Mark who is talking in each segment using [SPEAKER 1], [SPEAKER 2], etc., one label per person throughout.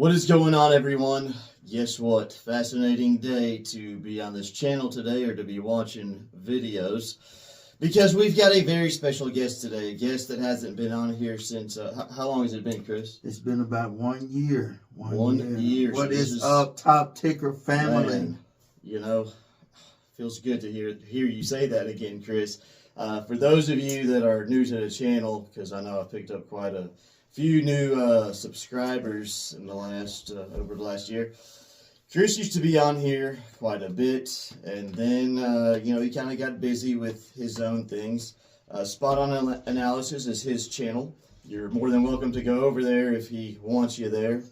[SPEAKER 1] What is going on, everyone? Guess what? Fascinating day to be on this channel today, or to be watching videos, because we've got a very special guest today. A guest that hasn't been on here since, how long has it been, Chris?
[SPEAKER 2] It's been about 1 year.
[SPEAKER 1] One year.
[SPEAKER 2] What is up, Top Ticker family?
[SPEAKER 1] Man, you know, feels good to hear you say that again, Chris. For those of you that are new to the channel, because I know I've picked up quite a few new subscribers in the last over the last year. Chris used to be on here quite a bit, and then he kind of got busy with his own things. Spot On Analysis is his channel. You're more than welcome to go over there if he wants you there.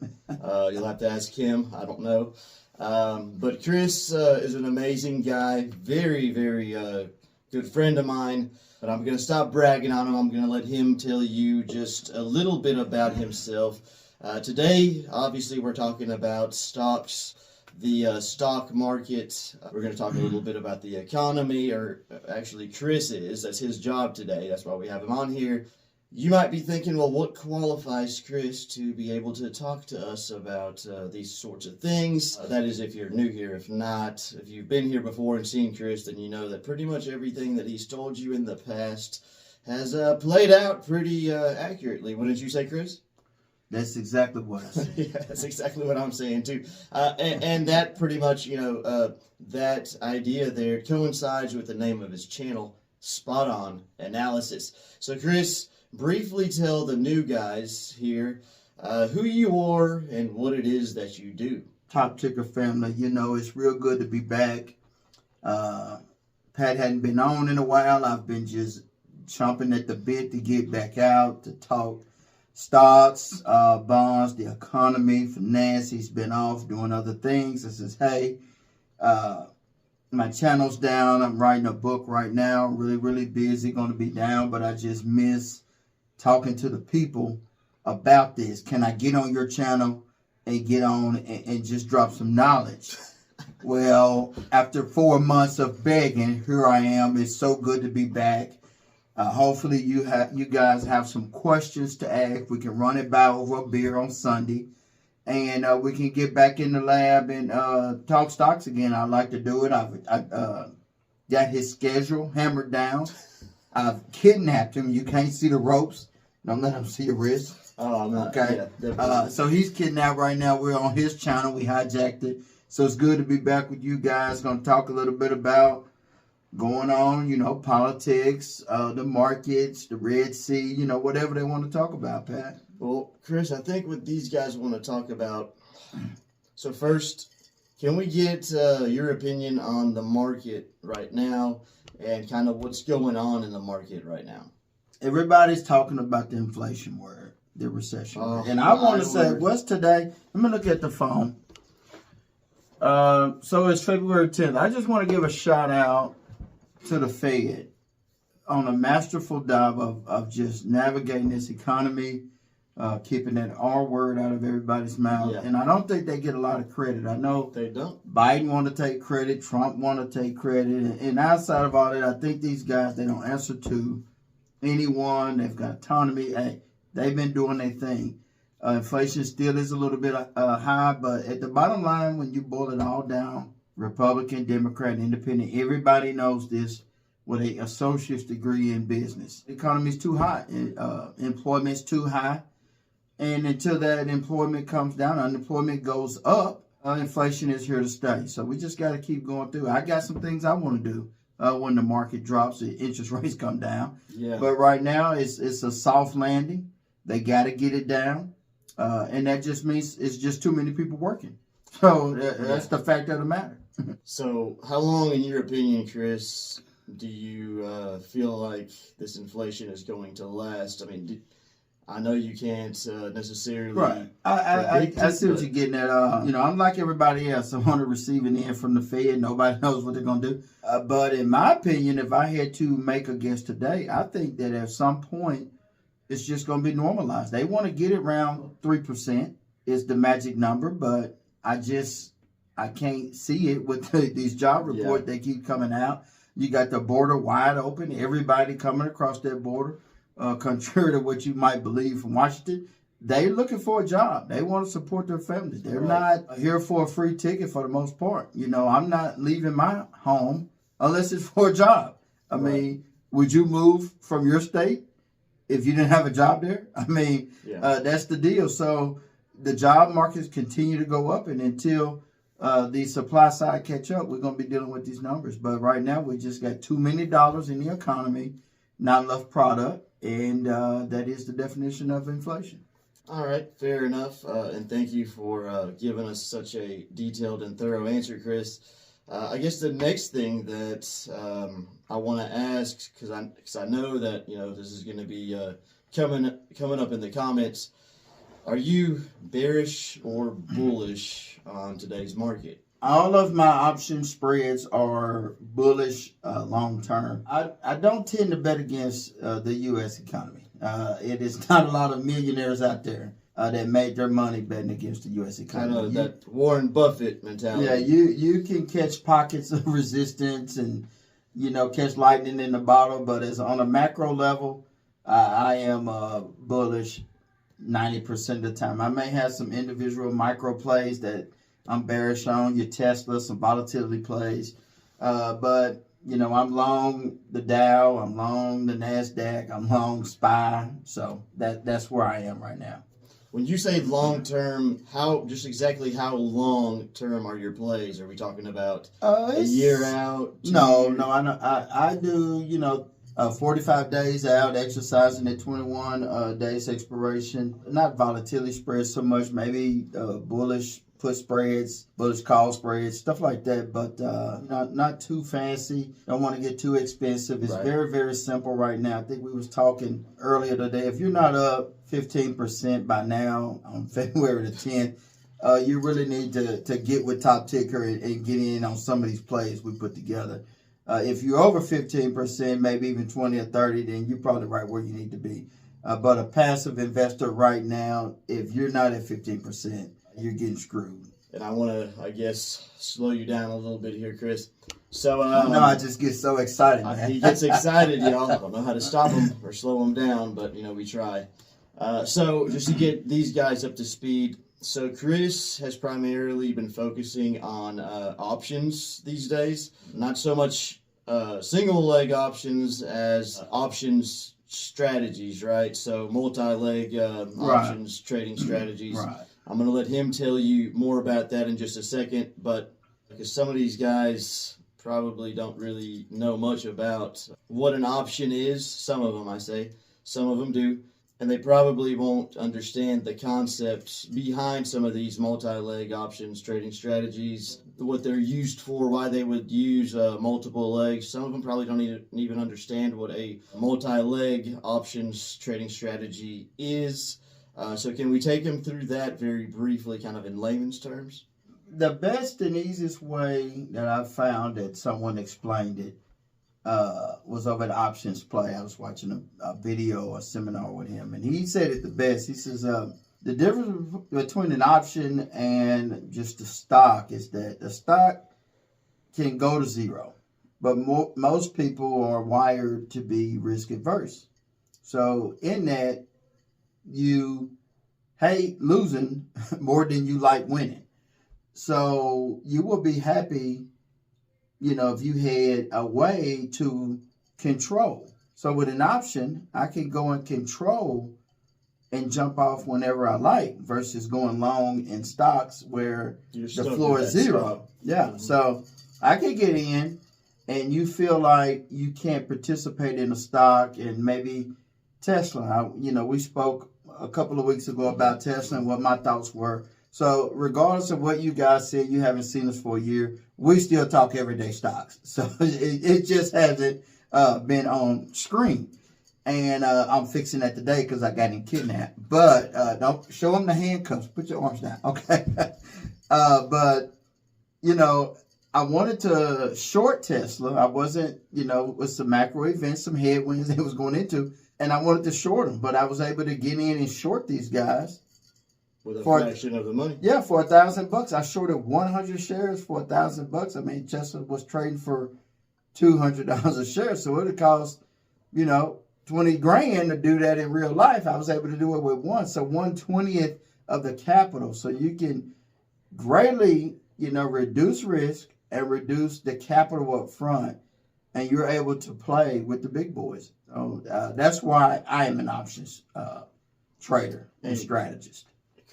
[SPEAKER 1] You'll have to ask him. I don't know. But Chris is an amazing guy, very, very good friend of mine. But I'm going to stop bragging on him. I'm going to let him tell you just a little bit about himself. Today, obviously, we're talking about stocks, the stock market. We're going to talk a little bit about the economy, or actually Chris is. That's his job today. That's why we have him on here. You might be thinking, well, what qualifies Chris to be able to talk to us about these sorts of things? That is, if you're new here. If not, if you've been here before and seen Chris, then you know that pretty much everything that he's told you in the past has played out pretty accurately. Wouldn't you say, Chris?
[SPEAKER 2] That's exactly what I said.
[SPEAKER 1] Yeah, that's exactly what I'm saying, too. And that pretty much, that idea there coincides with the name of his channel, Spot On Analysis. So, Chris, briefly tell the new guys here who you are and what it is that you do.
[SPEAKER 2] Top Ticker family, it's real good to be back. Pat hadn't been on in a while. I've been just chomping at the bit to get back out to talk stocks, bonds, the economy, finance. He's been off doing other things. I says, hey, my channel's down. I'm writing a book right now. Really, really busy. Going to be down, but I just miss talking to the people about this. Can I get on your channel and get on and just drop some knowledge? Well, after 4 months of begging, here I am. It's so good to be back. Hopefully you guys have some questions to ask. We can run it by over a beer on Sunday, and we can get back in the lab and talk stocks again. I like to do it. I've got his schedule hammered down. I've kidnapped him. You can't see the ropes. Don't let him see your wrist.
[SPEAKER 1] Oh, I'm not.
[SPEAKER 2] Okay.
[SPEAKER 1] Yeah,
[SPEAKER 2] so he's kidnapped right now. We're on his channel. We hijacked it. So it's good to be back with you guys. Going to talk a little bit about going on, politics, the markets, the Red Sea, whatever they want to talk about, Pat.
[SPEAKER 1] Well, Chris, I think what these guys want to talk about. So first, can we get your opinion on the market right now and kind of what's going on in the market right now?
[SPEAKER 2] Everybody's talking about the inflation word, the recession word. And I want to say, what's today? Let me look at the phone. So it's February 10th. I just want to give a shout out to the Fed on a masterful job of just navigating this economy, keeping that R word out of everybody's mouth. Yeah. And I don't think they get a lot of credit. I know
[SPEAKER 1] they don't.
[SPEAKER 2] Biden want to take credit. Trump want to take credit. And outside of all that, I think these guys, they don't answer to anyone. They've got autonomy. Hey, they've been doing their thing. Inflation still is a little bit high, but at the bottom line, when you boil it all down, Republican, Democrat, Independent, everybody knows this with an associate's degree in business. The economy's too high. Employment's too high. And until that employment comes down, unemployment goes up, inflation is here to stay. So we just got to keep going through. I got some things I want to do when the market drops, the interest rates come down.
[SPEAKER 1] Yeah.
[SPEAKER 2] But right now, it's a soft landing. They got to get it down. And that just means it's just too many people working. So that's the fact of the matter.
[SPEAKER 1] So how long, in your opinion, Chris, do you feel like this inflation is going to last? I mean, I know you can't necessarily.
[SPEAKER 2] Right. I see what you're getting at. I'm like everybody else. I'm on the receiving end from the Fed. Nobody knows what they're going to do. But in my opinion, if I had to make a guess today, I think that at some point, it's just going to be normalized. They want to get it around 3% is the magic number, but I can't see it with these job reports. They keep coming out. You got the border wide open. Everybody coming across that border, contrary to what you might believe from Washington. they're looking for a job. They want to support their families. They're not here for a free ticket for the most part. I'm not leaving my home unless it's for a job. I mean, would you move from your state if you didn't have a job there? I mean, that's the deal. So the job markets continue to go up, and until the supply side catch up, we're going to be dealing with these numbers. But right now, we just got too many dollars in the economy, not enough product, and that is the definition of inflation.
[SPEAKER 1] All right, fair enough. And thank you for giving us such a detailed and thorough answer, Chris. I guess the next thing that I want to ask, because I know that this is going to be coming up in the comments. Are you bearish or bullish on today's market?
[SPEAKER 2] All of my option spreads are bullish long term. I don't tend to bet against the U.S. economy. It is not a lot of millionaires out there that made their money betting against the U.S. economy.
[SPEAKER 1] Kind of that Warren Buffett mentality.
[SPEAKER 2] Yeah, you can catch pockets of resistance and catch lightning in the bottle, but as on a macro level, I am bullish 90% of the time. I may have some individual micro plays that I'm bearish on, your Tesla, some volatility plays, but I'm long the Dow, I'm long the NASDAQ, I'm long SPY, so that's where I am right now.
[SPEAKER 1] When you say long term, exactly how long term are your plays? Are we talking about a year out?
[SPEAKER 2] No, I do 45 days out, exercising at 21 days expiration. Not volatility spreads so much, maybe bullish put spreads, bullish call spreads, stuff like that, but not too fancy. Don't want to get too expensive. It's very, very simple right now. I think we was talking earlier today. If you're not up 15% by now on February the 10th, you really need to get with Top Ticker and get in on some of these plays we put together. If you're over 15%, maybe even 20 or 30, then you're probably right where you need to be. But a passive investor right now, if you're not at 15%, you're getting screwed.
[SPEAKER 1] And I want to, I guess, slow you down a little bit here, Chris. So
[SPEAKER 2] no, I just get so excited, man.
[SPEAKER 1] He gets excited, y'all. I don't know how to stop him or slow him down, but, we try. So just to get these guys up to speed, so Chris has primarily been focusing on options these days. Not so much single leg options as options strategies, right? So multi-leg options trading strategies.
[SPEAKER 2] Right.
[SPEAKER 1] I'm going to let him tell you more about that in just a second, but because some of these guys probably don't really know much about what an option is. Some of them, I say. Some of them do. And they probably won't understand the concepts behind some of these multi-leg options trading strategies, what they're used for, why they would use multiple legs. Some of them probably don't even understand what a multi-leg options trading strategy is. So can we take them through that very briefly, kind of in layman's terms?
[SPEAKER 2] The best and easiest way that I've found that someone explained it was over at Options Play. I was watching a video or a seminar with him, and he said it the best. He says the difference between an option and just a stock is that the stock can go to zero, but most people are wired to be risk adverse. So in that, you hate losing more than you like winning. So you will be happy, if you had a way to control. So with an option, I can go and control and jump off whenever I like versus going long in stocks where the floor is zero. Yeah. Mm-hmm. So I can get in and you feel like you can't participate in a stock, and maybe Tesla. We spoke a couple of weeks ago about Tesla and what my thoughts were. So regardless of what you guys said, you haven't seen us for a year, we still talk everyday stocks. So it just hasn't been on screen. And I'm fixing that today because I got him kidnapped. But don't show him the handcuffs. Put your arms down, okay? But, I wanted to short Tesla. I wasn't, with some macro events, some headwinds they was going into. And I wanted to short them, but I was able to get in and short these guys
[SPEAKER 1] with a fraction of the money.
[SPEAKER 2] Yeah, for $1,000. I shorted 100 shares for $1,000. I mean, Tesla was trading for $200 a share, so it would cost, $20 20 grand to do that in real life. I was able to do it with one. So 1/20th of the capital. So you can greatly, reduce risk and reduce the capital up front. And you're able to play with the big boys. So that's why I am an options trader and strategist.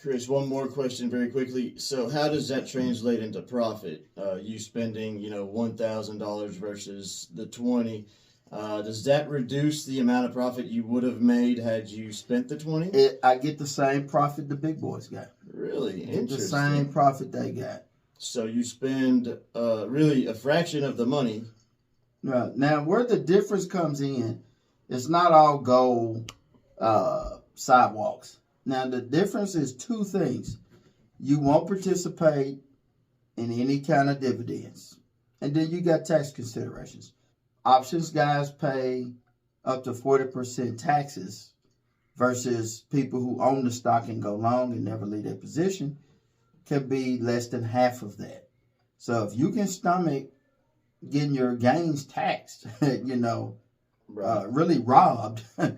[SPEAKER 1] Chris, one more question very quickly. So how does that translate into profit? You spending, $1,000 versus the 20. Does that reduce the amount of profit you would have made had you spent the 20?
[SPEAKER 2] I get the same profit the big boys got.
[SPEAKER 1] Really interesting.
[SPEAKER 2] The same profit they got.
[SPEAKER 1] So you spend really a fraction of the money.
[SPEAKER 2] Right. Now, where the difference comes in, it's not all gold sidewalks. Now, the difference is two things. You won't participate in any kind of dividends. And then you got tax considerations. Options guys pay up to 40% taxes versus people who own the stock and go long and never leave their position can be less than half of that. So if you can stomach getting your gains taxed, really robbed, but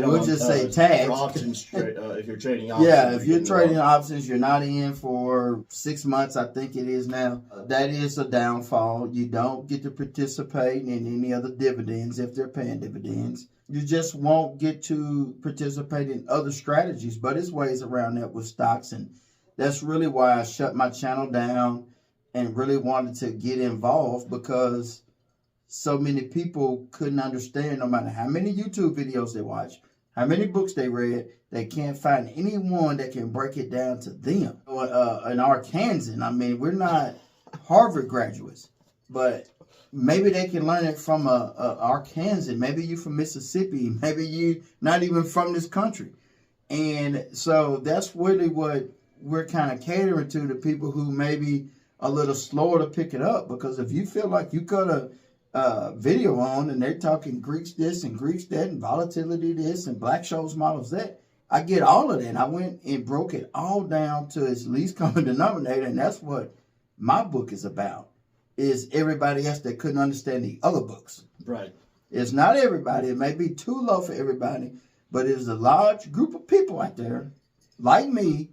[SPEAKER 2] we'll just say taxed.
[SPEAKER 1] Options if you're trading options.
[SPEAKER 2] Yeah, if you're trading options, you're not in for 6 months, I think it is now. That is a downfall. You don't get to participate in any other dividends if they're paying dividends. You just won't get to participate in other strategies, but it's ways around that with stocks. And that's really why I shut my channel down and really wanted to get involved, because so many people couldn't understand, no matter how many YouTube videos they watch, how many books they read, they can't find anyone that can break it down to them. An Arkansan, I mean, we're not Harvard graduates, but maybe they can learn it from a Arkansan. Maybe you from Mississippi. Maybe you not even from this country. And so that's really what we're kind of catering to, the people who maybe a little slower to pick it up. Because if you feel like you got a video on and they're talking Greeks this and Greeks that and volatility this and Black-Scholes models that, I get all of that. I went and broke it all down to its least common denominator, and that's what my book is about, is everybody else that couldn't understand the other books.
[SPEAKER 1] Right.
[SPEAKER 2] It's not everybody. It may be too low for everybody, but it is a large group of people out there like me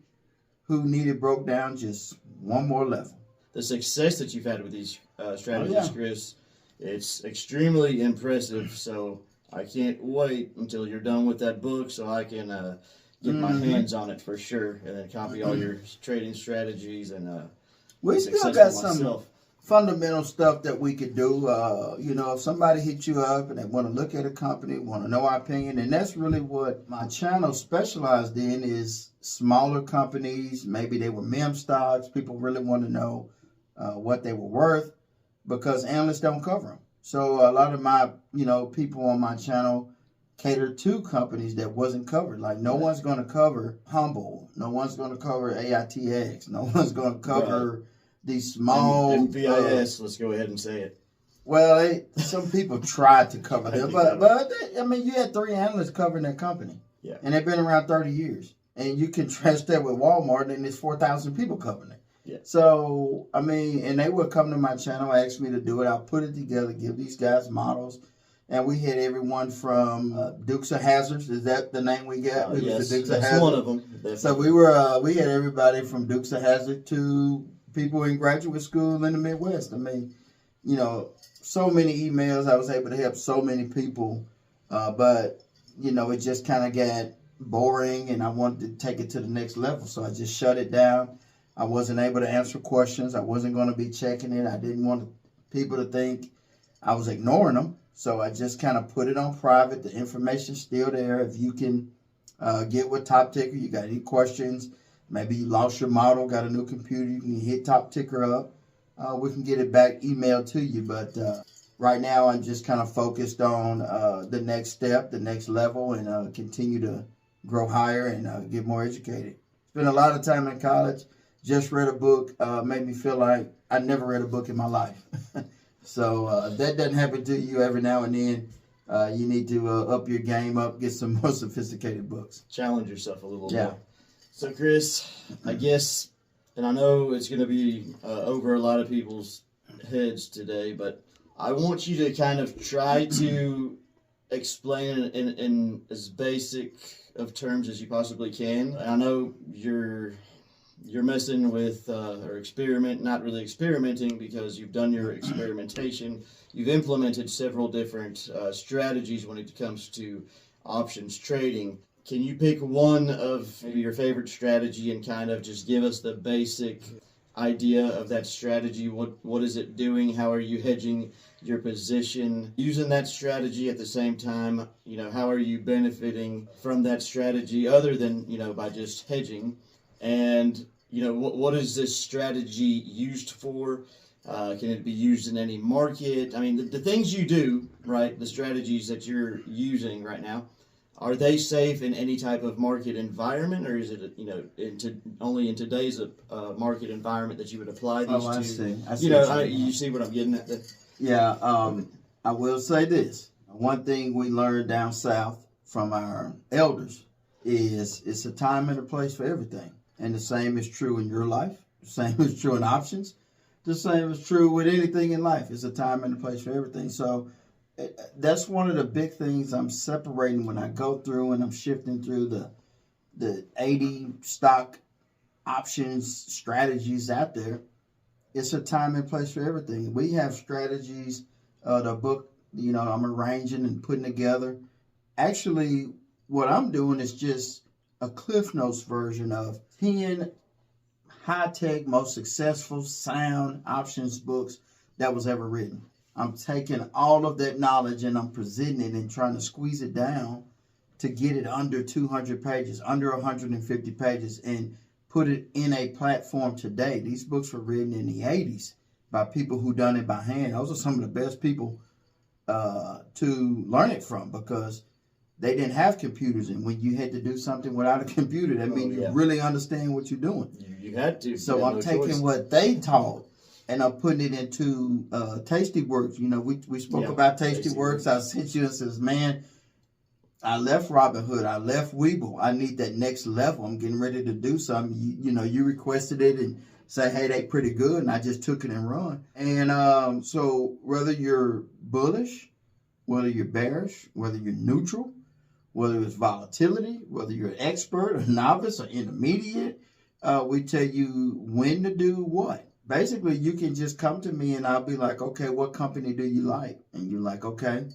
[SPEAKER 2] who need it broke down just one more level.
[SPEAKER 1] The success that you've had with these strategies, Chris, it's extremely impressive. So I can't wait until you're done with that book so I can get my hands on it for sure, and then copy all your trading strategies and
[SPEAKER 2] we still got some fundamental stuff that we could do. If somebody hits you up and they want to look at a company, want to know our opinion, and that's really what my channel specialized in, is smaller companies. Maybe they were meme stocks. People really want to know what they were worth, because analysts don't cover them. So a lot of my, people on my channel cater to companies that wasn't covered. Like no one's going to cover Humble. No one's going to cover AITX. No one's going to cover these small
[SPEAKER 1] MVIS. Let's go ahead and say it.
[SPEAKER 2] Well, some people tried to cover them, but you had 3 analysts covering that company, and they've been around 30 years. And you contrast that with Walmart, and there's 4,000 people covering it.
[SPEAKER 1] Yeah.
[SPEAKER 2] So, and they would come to my channel, ask me to do it. I'll put it together, give these guys models. And we had everyone from Dukes of Hazzard. Is that the name we got?
[SPEAKER 1] Yes,
[SPEAKER 2] the Dukes
[SPEAKER 1] that's
[SPEAKER 2] of Hazzard.
[SPEAKER 1] One of them. Definitely.
[SPEAKER 2] So we had everybody from Dukes of Hazzard to people in graduate school in the Midwest. So many emails. I was able to help so many people. But, it just kind of got boring, and I wanted to take it to the next level. So I just shut it down. I wasn't able to answer questions. I wasn't going to be checking it. I didn't want people to think I was ignoring them. So I just kind of put it on private. The information's still there. If you can get with Top Ticker, you got any questions, maybe you lost your model, got a new computer, you can hit Top Ticker up. We can get it back emailed to you. But right now I'm just kind of focused on the next step, the next level, and continue to grow higher and get more educated. Spent a lot of time in college. Just read a book, made me feel like I never read a book in my life. So if that doesn't happen to you every now and then, you need to up your game up, get some more sophisticated books.
[SPEAKER 1] Challenge yourself a little more. So Chris, I guess, and I know it's going to be over a lot of people's heads today, but I want you to kind of try to explain it in as basic of terms as you possibly can. I know you're messing with or not really experimenting, because you've done your experimentation. You've implemented several different strategies when it comes to options trading. Can you pick one of your favorite strategy and kind of just give us the basic idea of that strategy? What is it doing? How are you hedging your position using that strategy? At the same time, how are you benefiting from that strategy other than, by just hedging? And, what is this strategy used for? Can it be used in any market? I mean, the things you do, right, the strategies that you're using right now, are they safe in any type of market environment, or is it, only in today's market environment that you would apply these to?
[SPEAKER 2] I see.
[SPEAKER 1] You see what I'm getting at there?
[SPEAKER 2] Yeah, I will say this. One thing we learned down south from our elders is it's a time and a place for everything. And the same is true in your life. The same is true in options. The same is true with anything in life. It's a time and a place for everything. So that's one of the big things I'm separating when I go through and I'm shifting through the 80 stock options strategies out there. It's a time and place for everything. We have strategies, the book, I'm arranging and putting together. Actually, what I'm doing is just a Cliff Notes version of 10 high-tech, most successful, sound options books that was ever written. I'm taking all of that knowledge and I'm presenting it and trying to squeeze it down to get it under 200 pages, under 150 pages, and put it in a platform today. These books were written in the 80s by people who done it by hand. Those are some of the best people to learn it from, because they didn't have computers. And when you had to do something without a computer, that means you really understand what you're doing.
[SPEAKER 1] You had to.
[SPEAKER 2] So I'm taking what they taught and I'm putting it into Tasty Works. We spoke about Tasty Works. I sent you and says, man, I left Robinhood. I left Webull. I need that next level. I'm getting ready to do something. You requested it and say, hey, they pretty good. And I just took it and run. And so whether you're bullish, whether you're bearish, whether you're neutral, whether it's volatility, whether you're an expert, a novice, or intermediate, we tell you when to do what. Basically, you can just come to me and I'll be like, okay, what company do you like? And you're like, okay,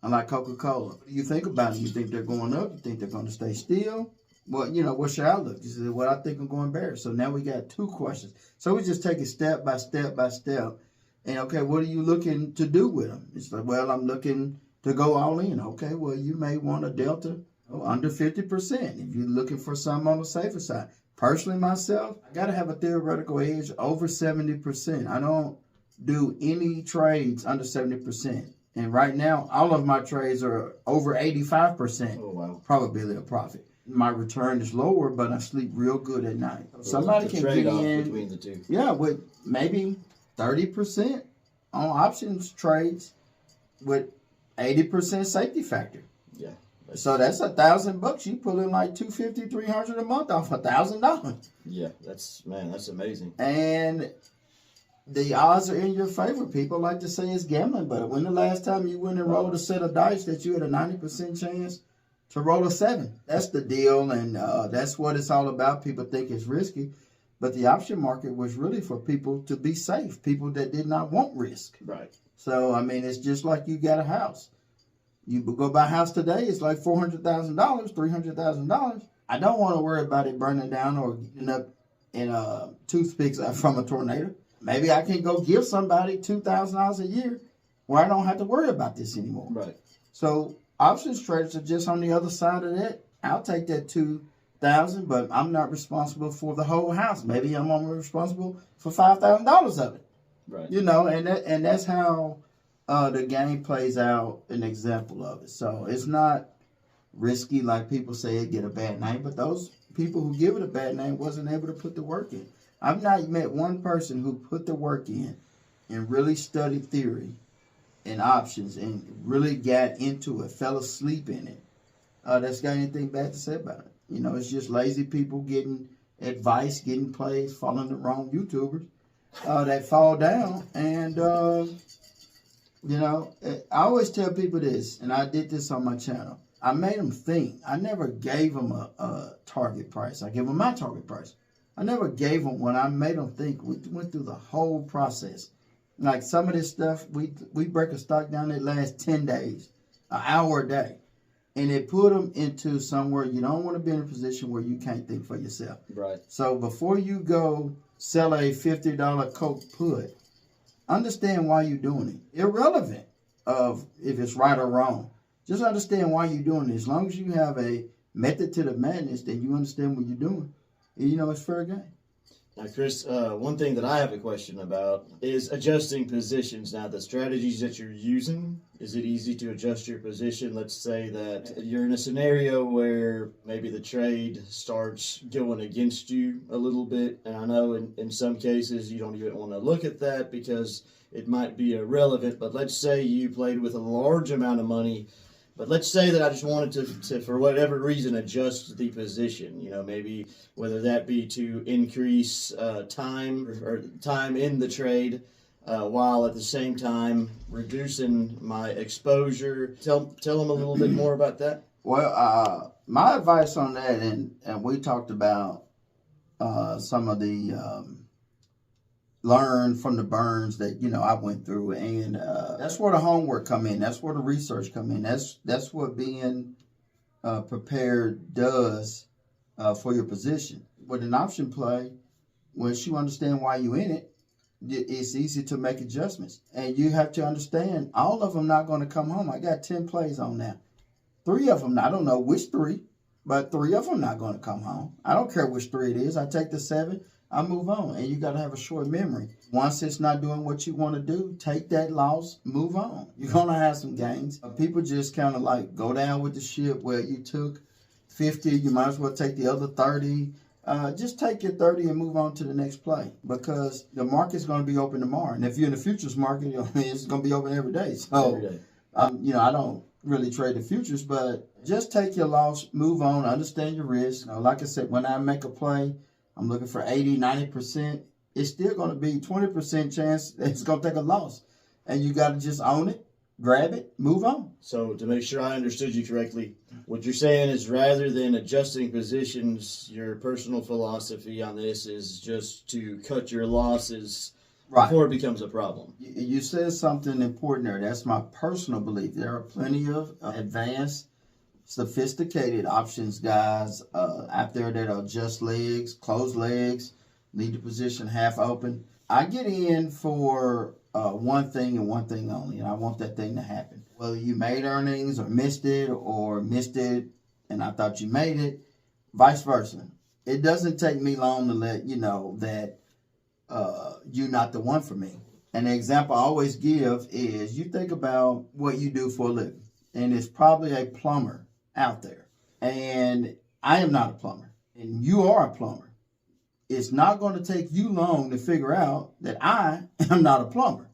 [SPEAKER 2] I like Coca-Cola. What do you think about it? You think they're going up? You think they're going to stay still? Well, what's your outlook? You said, well, I think I'm going bearish. So now we got two questions. So we just take it step by step by step. And, okay, what are you looking to do with them? It's like, well, I'm looking to go all in. Okay, well, you may want a delta under 50% if you're looking for something on the safer side. Personally, myself, I got to have a theoretical edge over 70%. I don't do any trades under 70%. And right now, all of my trades are over 85% probability of profit. My return is lower, but I sleep real good at night. Somebody can get in
[SPEAKER 1] between the two.
[SPEAKER 2] Yeah, with maybe 30% on options trades with 80% safety factor.
[SPEAKER 1] Yeah.
[SPEAKER 2] So that's $1,000. You pull in like $250, $300 a month off $1,000.
[SPEAKER 1] Yeah, that's amazing.
[SPEAKER 2] And the odds are in your favor. People like to say it's gambling, but when the last time you went and rolled a set of dice that you had a 90% chance to roll a 7? That's the deal, and that's what it's all about. People think it's risky, but the option market was really for people to be safe, people that did not want risk.
[SPEAKER 1] Right.
[SPEAKER 2] So, I mean, it's just like you got a house. You go buy a house today, it's like $400,000, $300,000. I don't want to worry about it burning down or getting up in toothpicks from a tornado. Maybe I can go give somebody $2,000 a year where I don't have to worry about this anymore.
[SPEAKER 1] Right.
[SPEAKER 2] So options traders are just on the other side of that. I'll take that $2,000, but I'm not responsible for the whole house. Maybe I'm only responsible for $5,000 of it.
[SPEAKER 1] Right.
[SPEAKER 2] And that's how the game plays out, an example of it. So it's not risky like people say it get a bad name, but those people who give it a bad name wasn't able to put the work in. I've not met one person who put the work in and really studied theory and options and really got into it, fell asleep in it, that's got anything bad to say about it. It's just lazy people getting advice, getting plays, following the wrong YouTubers that fall down, and I always tell people this, and I did this on my channel. I made them think. I never gave them a target price. I give them my target price. I never gave them one. I made them think. We went through the whole process. Like some of this stuff, we break a stock down that lasts 10 days, an hour a day. And it put them into somewhere you don't want to be in a position where you can't think for yourself.
[SPEAKER 1] Right.
[SPEAKER 2] So before you go sell a $50 Coke put, understand why you're doing it. Irrelevant of if it's right or wrong. Just understand why you're doing it. As long as you have a method to the madness, then you understand what you're doing. And it's fair game.
[SPEAKER 1] Now, Chris, one thing that I have a question about is adjusting positions. Now, the strategies that you're using, is it easy to adjust your position? Let's say that you're in a scenario where maybe the trade starts going against you a little bit. And I know in some cases you don't even want to look at that because it might be irrelevant. But let's say you played with a large amount of money. But let's say that I just wanted to, for whatever reason, adjust the position. Maybe whether that be to increase time in the trade, while at the same time reducing my exposure. Tell them a little bit more about that.
[SPEAKER 2] Well, my advice on that, and we talked about some of the learn from the burns that I went through, and that's where the homework come in. That's where the research come in. That's what being prepared does for your position. With an option play, once you understand why you in it, it's easy to make adjustments. And you have to understand all of them not going to come home. I got 10 plays on now. 3 of them, I don't know which 3, but 3 of them not going to come home. I don't care which 3 it is. I take the 7. I move on, and you got to have a short memory. Once it's not doing what you want to do, take that loss, move on. You're going to have some gains. People just kind of like go down with the ship where you took 50, you might as well take the other 30. Just take your 30 and move on to the next play because the market's going to be open tomorrow. And if you're in the futures market, it's going to be open every day. So,
[SPEAKER 1] Every day.
[SPEAKER 2] I don't really trade the futures, but just take your loss, move on, understand your risk. Like I said, when I make a play, I'm looking for 80, 90%. It's still going to be 20% chance that it's going to take a loss. And you got to just own it, grab it, move on.
[SPEAKER 1] So to make sure I understood you correctly, what you're saying is rather than adjusting positions, your personal philosophy on this is just to cut your losses before it becomes a problem.
[SPEAKER 2] You said something important there. That's my personal belief. There are plenty of advanced, sophisticated options guys out there that are just legs, closed legs, leave the position half open. I get in for one thing and one thing only, and I want that thing to happen. Whether you made earnings or missed it and I thought you made it, vice versa. It doesn't take me long to let you know that you're not the one for me. And the example I always give is you think about what you do for a living, and it's probably a plumber out there. And I am not a plumber, and you are a plumber. It's not going to take you long to figure out that I am not a plumber.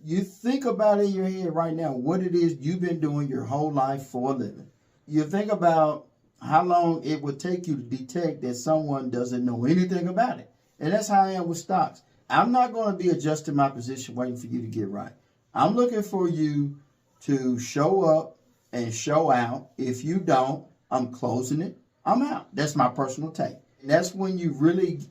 [SPEAKER 2] You think about in your head right now what it is you've been doing your whole life for a living. You think about how long it would take you to detect that someone doesn't know anything about it. And that's how I am with stocks. I'm not going to be adjusting my position waiting for you to get right. I'm looking for you to show up and show out. If you don't, I'm closing it. I'm out. That's my personal take. And that's when you really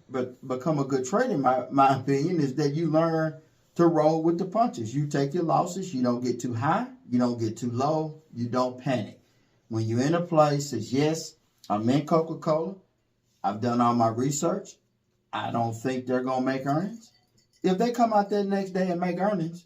[SPEAKER 2] become a good trader, my opinion, is that you learn to roll with the punches. You take your losses. You don't get too high. You don't get too low. You don't panic. When you're in a place that, yes, I'm in Coca-Cola. I've done all my research. I don't think they're going to make earnings. If they come out that next day and make earnings,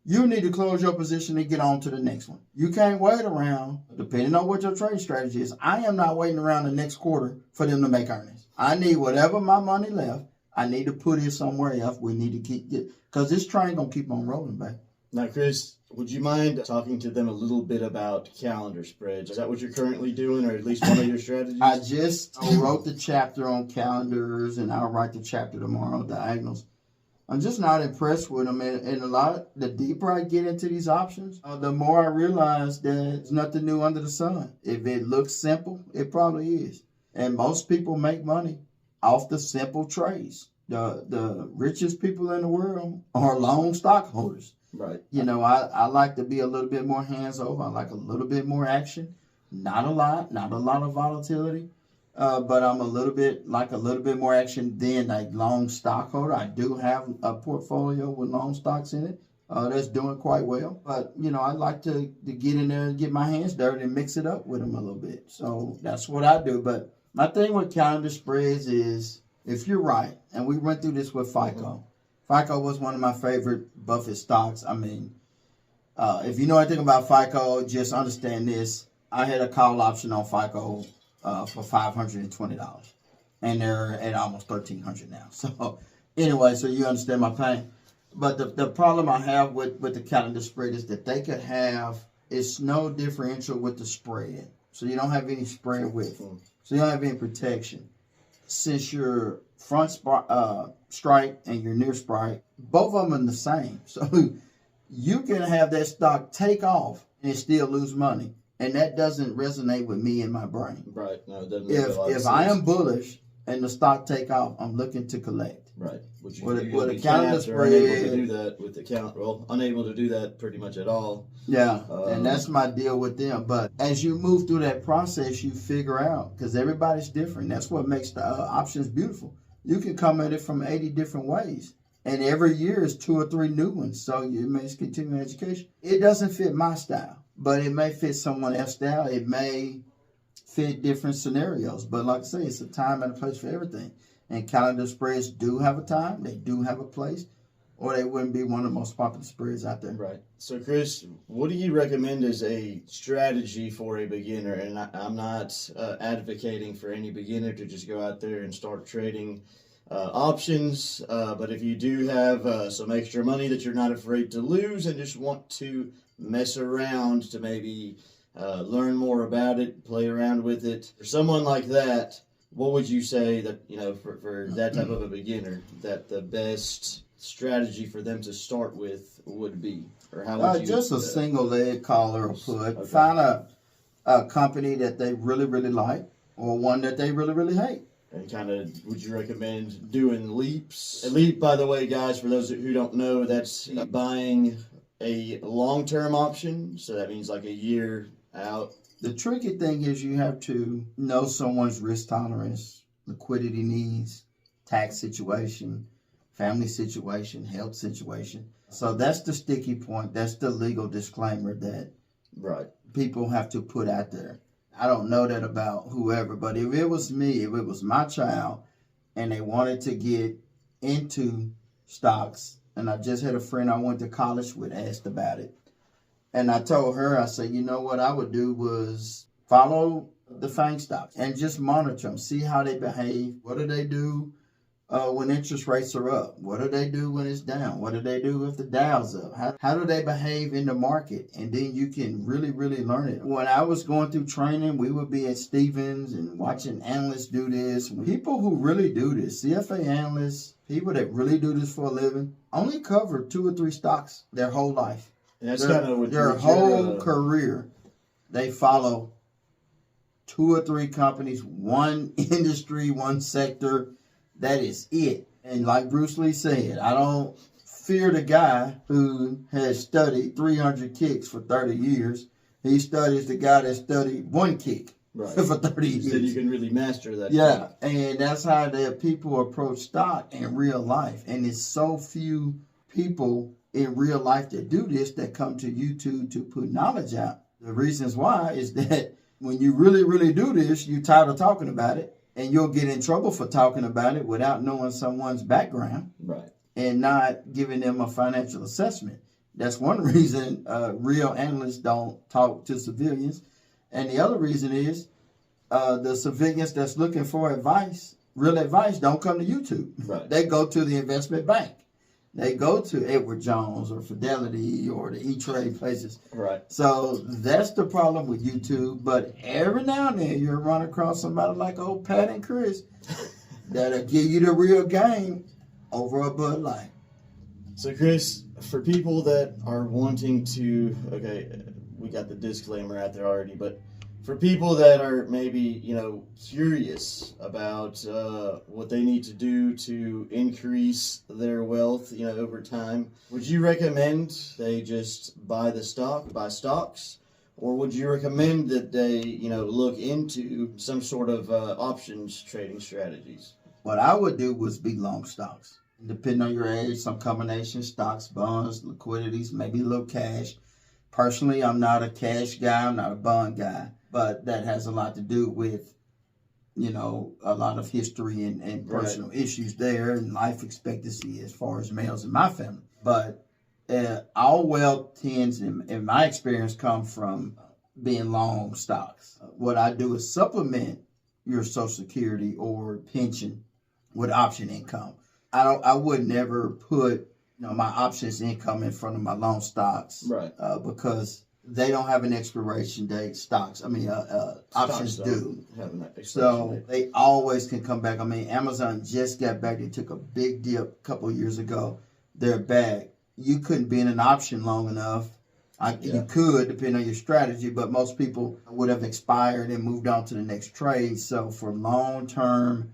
[SPEAKER 2] you need to close your position and get on to the next one. You can't wait around, depending on what your trading strategy is. I am not waiting around the next quarter for them to make earnings. I need whatever my money left. I need to put it somewhere else. We need to keep it, because this train going to keep on rolling back.
[SPEAKER 1] Now, Chris, would you mind talking to them a little bit about calendar spreads? Is that what you're currently doing, or at least one of your strategies?
[SPEAKER 2] I just wrote the chapter on calendars, and I'll write the chapter tomorrow, diagonals. I'm just not impressed with them. And the deeper I get into these options, the more I realize that there's nothing new under the sun. If it looks simple, it probably is. And most people make money off the simple trades. The richest people in the world are long stockholders.
[SPEAKER 1] Right.
[SPEAKER 2] You know, I like to be a little bit more hands over. I like a little bit more action. Not a lot of volatility. But I'm a little bit more action than a long stockholder. I do have a portfolio with long stocks in it that's doing quite well. But you know, I like to get in there and get my hands dirty and mix it up with them a little bit. So that's what I do. But my thing with calendar spreads is, if you're right, and we went through this with FICO. FICO was one of my favorite Buffett stocks. I mean, if you know anything about FICO, just understand this. I had a call option on FICO for $520, and they're at almost $1,300 now. So anyway, so you understand my pain. But the problem I have with the calendar spread is that they could have, it's no differential with the spread. So you don't have any spread width. So you don't have any protection. Since your front strike and your near strike, both of them are the same. So you can have that stock take off and still lose money. And that doesn't resonate with me in my brain.
[SPEAKER 1] Right. No, it doesn't make a lot of sense.
[SPEAKER 2] If I am bullish and the stock take off, I'm looking to collect.
[SPEAKER 1] Right. Which
[SPEAKER 2] with a calendar spread,
[SPEAKER 1] unable to do that with the count. Well, unable to do that pretty much at all.
[SPEAKER 2] Yeah, and that's my deal with them. But as you move through that process, you figure out, because everybody's different. That's what makes the options beautiful. You can come at it from 80 different ways. And every year is 2 or 3 new ones. So it makes continuing education. It doesn't fit my style, but it may fit someone else's style. It may fit different scenarios. But like I say, it's a time and a place for everything. And calendar spreads do have a time. They do have a place. Or they wouldn't be one of the most popular spreads out there.
[SPEAKER 1] Right. So, Chris, what do you recommend as a strategy for a beginner? And I'm not advocating for any beginner to just go out there and start trading options. But if you do have some extra money that you're not afraid to lose and just want to mess around to maybe learn more about it, play around with it, for someone like that, what would you say that, you know, for that type of a beginner, that the best strategy for them to start with would be? Or how would you
[SPEAKER 2] just a single leg call or a put. Okay. Find a company that they really, really like, or one that they really, really hate.
[SPEAKER 1] And kind of, would you recommend doing leaps? A leap, by the way, guys, for those who don't know, that's buying a long-term option. So that means like a year out.
[SPEAKER 2] The tricky thing is you have to know someone's risk tolerance, liquidity needs, tax situation, family situation, health situation. So that's the sticky point. That's the legal disclaimer that people have to put out there. I don't know that about whoever, but if it was me, if it was my child, and they wanted to get into stocks, and I just had a friend I went to college with asked about it, and I told her, I said, you know what I would do was follow the FANG stocks and just monitor them, see how they behave. What do they do when interest rates are up? What do they do when it's down? What do they do if the Dow's up? How do they behave in the market? And then you can really, really learn it. When I was going through training, we would be at Stevens and watching analysts do this. People who really do this, CFA analysts, people that really do this for a living, only cover 2 or 3 stocks their whole life.
[SPEAKER 1] And that's kind of
[SPEAKER 2] their whole career. They follow 2 or 3 companies, one industry, one sector. That is it. And like Bruce Lee said, I don't fear the guy who has studied 300 kicks for 30 years. He studies the guy that studied 1 kick for 30 years.
[SPEAKER 1] Instead, you can really master that.
[SPEAKER 2] Yeah, and that's how the people approach stock in real life. And it's so few people in real life that do this that come to YouTube to put knowledge out. The reasons why is that when you really, really do this, you're tired of talking about it. And you'll get in trouble for talking about it without knowing someone's background and not giving them a financial assessment. That's one reason real analysts don't talk to civilians. And the other reason is the civilians that's looking for advice, real advice, don't come to YouTube. They go to the investment bank. They go to Edward Jones or Fidelity or the E-Trade places. So that's the problem with YouTube. But every now and then you'll run across somebody like old Pat and Chris that'll give you the real game over a Bud Light.
[SPEAKER 1] So Chris, for people that are wanting to, we got the disclaimer out there already, but for people that are maybe, curious about what they need to do to increase their wealth, growth, over time. Would you recommend they just buy stocks, or would you recommend that they, look into some sort of options trading strategies?
[SPEAKER 2] What I would do was be long stocks. Depending on your age, some combination stocks, bonds, liquidities, maybe a little cash. Personally, I'm not a cash guy, I'm not a bond guy, but that has a lot to do with, a lot of history and personal issues there and life expectancy as far as males in my family. But all wealth tends, in my experience, come from being long stocks. What I do is supplement your Social Security or pension with option income. I would never put my options income in front of my long stocks,
[SPEAKER 1] right?
[SPEAKER 2] Because they don't have an expiration date. Options do. So they always can come back. Amazon just got back. They took a big dip a couple of years ago. They're back. You couldn't be in an option long enough. You could, depending on your strategy, but most people would have expired and moved on to the next trade. So for long-term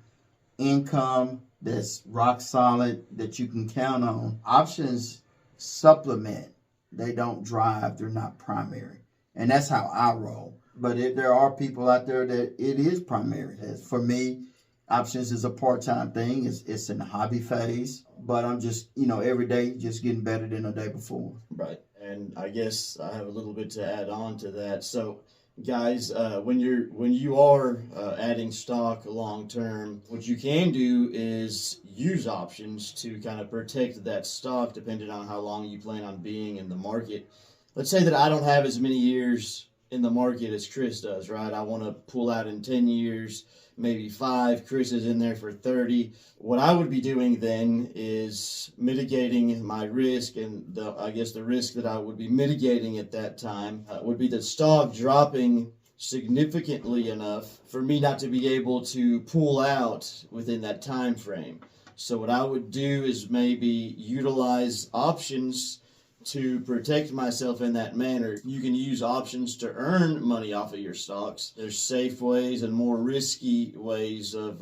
[SPEAKER 2] income that's rock solid, that you can count on, options supplement. They don't drive. They're not primary. And that's how I roll. But there are people out there that it is primary. For me, options is a part-time thing. It's in the hobby phase. But I'm just, every day just getting better than the day before.
[SPEAKER 1] Right. And I guess I have a little bit to add on to that. So, guys, when you are adding stock long term, what you can do is use options to kind of protect that stock, depending on how long you plan on being in the market. Let's say that I don't have as many years in the market as Chris does, right? I want to pull out in 10 years, maybe 5. Chris is in there for 30. What I would be doing then is mitigating my risk, and the risk that I would be mitigating at that time would be the stock dropping significantly enough for me not to be able to pull out within that time frame. So what I would do is maybe utilize options to protect myself in that manner. You can use options to earn money off of your stocks. There's safe ways and more risky ways of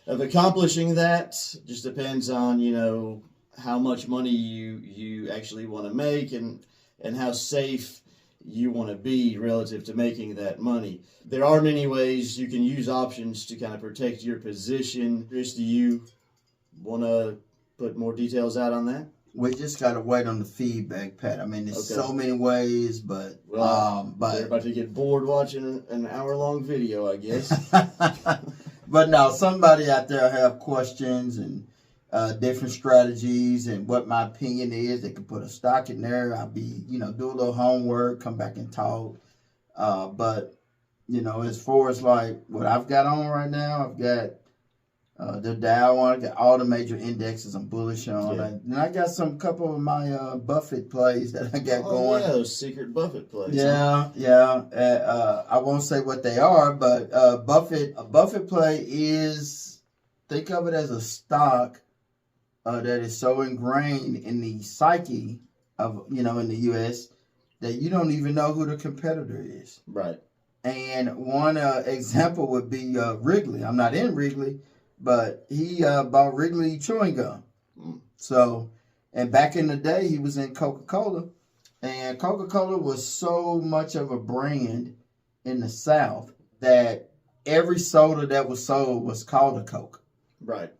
[SPEAKER 1] accomplishing that. Just depends on, how much money you actually want to make and how safe you want to be relative to making that money. There are many ways you can use options to kind of protect your position. Chris, do you want to put more details out on that?
[SPEAKER 2] We just got to wait on the feedback, Pat. There's so many ways, but
[SPEAKER 1] they're about to get bored watching an hour-long video, I guess.
[SPEAKER 2] But no, somebody out there have questions and different strategies and what my opinion is. They can put a stock in there. I'll be, do a little homework, come back and talk. But, as far as like what I've got on right now, I've got the Dow on. I got all the major indexes I'm bullish on.
[SPEAKER 1] Yeah.
[SPEAKER 2] And I got some couple of my Buffett plays that I got going.
[SPEAKER 1] Yeah, those secret Buffett plays.
[SPEAKER 2] Yeah. I won't say what they are, but a Buffett play is, think of it as a stock that is so ingrained in the psyche of, in the U.S. that you don't even know who the competitor is.
[SPEAKER 1] Right.
[SPEAKER 2] And one example would be Wrigley. I'm not in Wrigley, but he bought Wrigley chewing gum. So, and back in the day, he was in Coca-Cola. And Coca-Cola was so much of a brand in the South that every soda that was sold was called a Coke.
[SPEAKER 1] Right.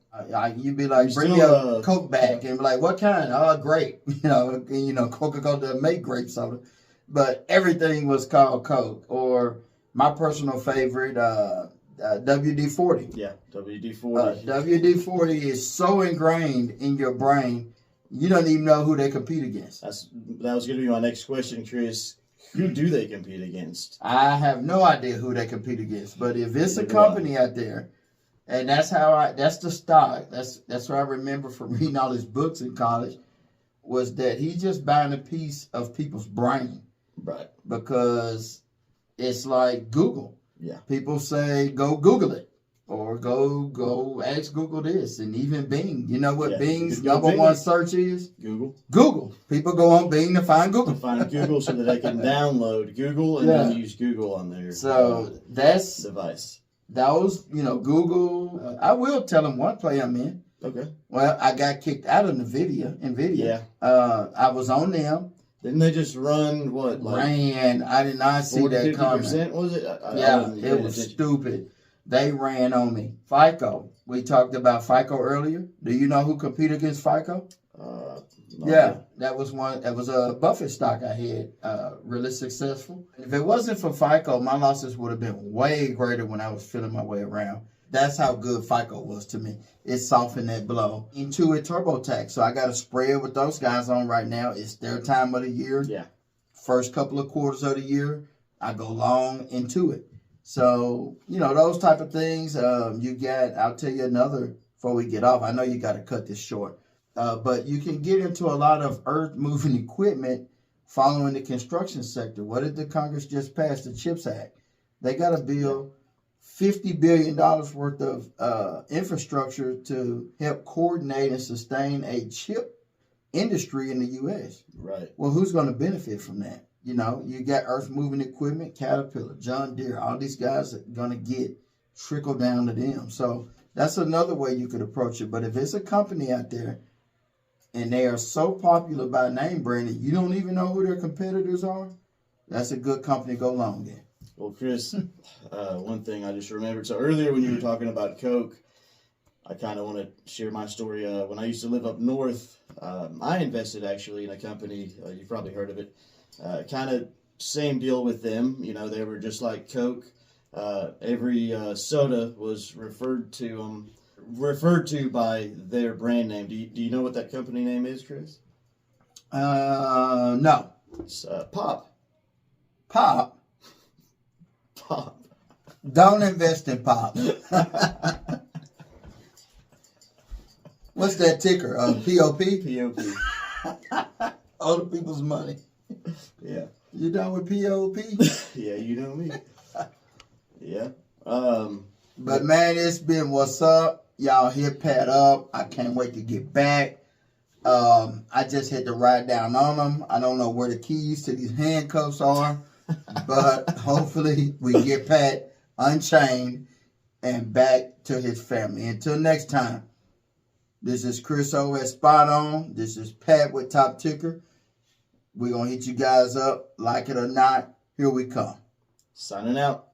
[SPEAKER 2] You'd be like, bring me a Coke back. And be like, what kind? Oh, grape. Coca-Cola doesn't make grape soda. But everything was called Coke. Or my personal favorite, WD-40.
[SPEAKER 1] Yeah, WD-40.
[SPEAKER 2] WD-40 is so ingrained in your brain, you don't even know who they compete against.
[SPEAKER 1] That was going to be my next question, Chris. Who do they compete against?
[SPEAKER 2] I have no idea who they compete against, but if it's a company out there, and that's the stock. That's what I remember from reading all his books in college, was that he's just buying a piece of people's brain.
[SPEAKER 1] Right.
[SPEAKER 2] Because it's like Google.
[SPEAKER 1] Yeah. People
[SPEAKER 2] say, go Google it. Or go ask Google this. And even Bing. You know what Bing's number one search is? Google. People go on Bing to find Google.
[SPEAKER 1] So that they can download Google and then use Google on their
[SPEAKER 2] that's
[SPEAKER 1] device.
[SPEAKER 2] Those, Google. I will tell them one play I'm in.
[SPEAKER 1] Okay.
[SPEAKER 2] Well, I got kicked out of NVIDIA.
[SPEAKER 1] Yeah.
[SPEAKER 2] I was on them.
[SPEAKER 1] Didn't they just run what? Like
[SPEAKER 2] Ran. I did not see that coming.
[SPEAKER 1] 50%, was it?
[SPEAKER 2] Yeah, it was stupid. They ran on me. FICO. We talked about FICO earlier. Do you know who competed against FICO? Yeah, that was one. That was a Buffett stock I had. Really successful. If it wasn't for FICO, my losses would have been way greater when I was feeling my way around. That's how good FICO was to me. It softened that blow. Intuit TurboTax. So I got a spread with those guys on right now. It's their time of the year.
[SPEAKER 1] Yeah.
[SPEAKER 2] First couple of quarters of the year, I go long into it. So, those type of things. You got, I'll tell you another before we get off. I know you got to cut this short. But you can get into a lot of earth-moving equipment following the construction sector. What did the Congress just pass? The CHIPS Act. They got to build $50 billion worth of infrastructure to help coordinate and sustain a chip industry in the U.S.
[SPEAKER 1] Right.
[SPEAKER 2] Well, who's going to benefit from that? You got earth-moving equipment, Caterpillar, John Deere, all these guys are going to get trickle down to them. So that's another way you could approach it. But if it's a company out there and they are so popular by name brand that you don't even know who their competitors are, that's a good company to go long in.
[SPEAKER 1] Well, Chris, one thing I just remembered. So earlier when you were talking about Coke, I kind of want to share my story. When I used to live up north, I invested actually in a company. You've probably heard of it. Kind of same deal with them. They were just like Coke. Every soda was referred to by their brand name. Do you know what that company name is, Chris?
[SPEAKER 2] No.
[SPEAKER 1] It's Pop.
[SPEAKER 2] Pop.
[SPEAKER 1] Pop.
[SPEAKER 2] Don't invest in Pop. What's that ticker? POP?
[SPEAKER 1] POP.
[SPEAKER 2] Other people's money.
[SPEAKER 1] Yeah.
[SPEAKER 2] You done with POP?
[SPEAKER 1] Yeah, you know me. Yeah.
[SPEAKER 2] But man, it's been what's up. Y'all hit Pat up. I can't wait to get back. I just had to ride down on them. I don't know where the keys to these handcuffs are, but hopefully we get Pat unchained and back to his family. Until next time, this is Chris O at Spot On. This is Pat with Top Ticker. We're going to hit you guys up, like it or not. Here we come.
[SPEAKER 1] Signing out.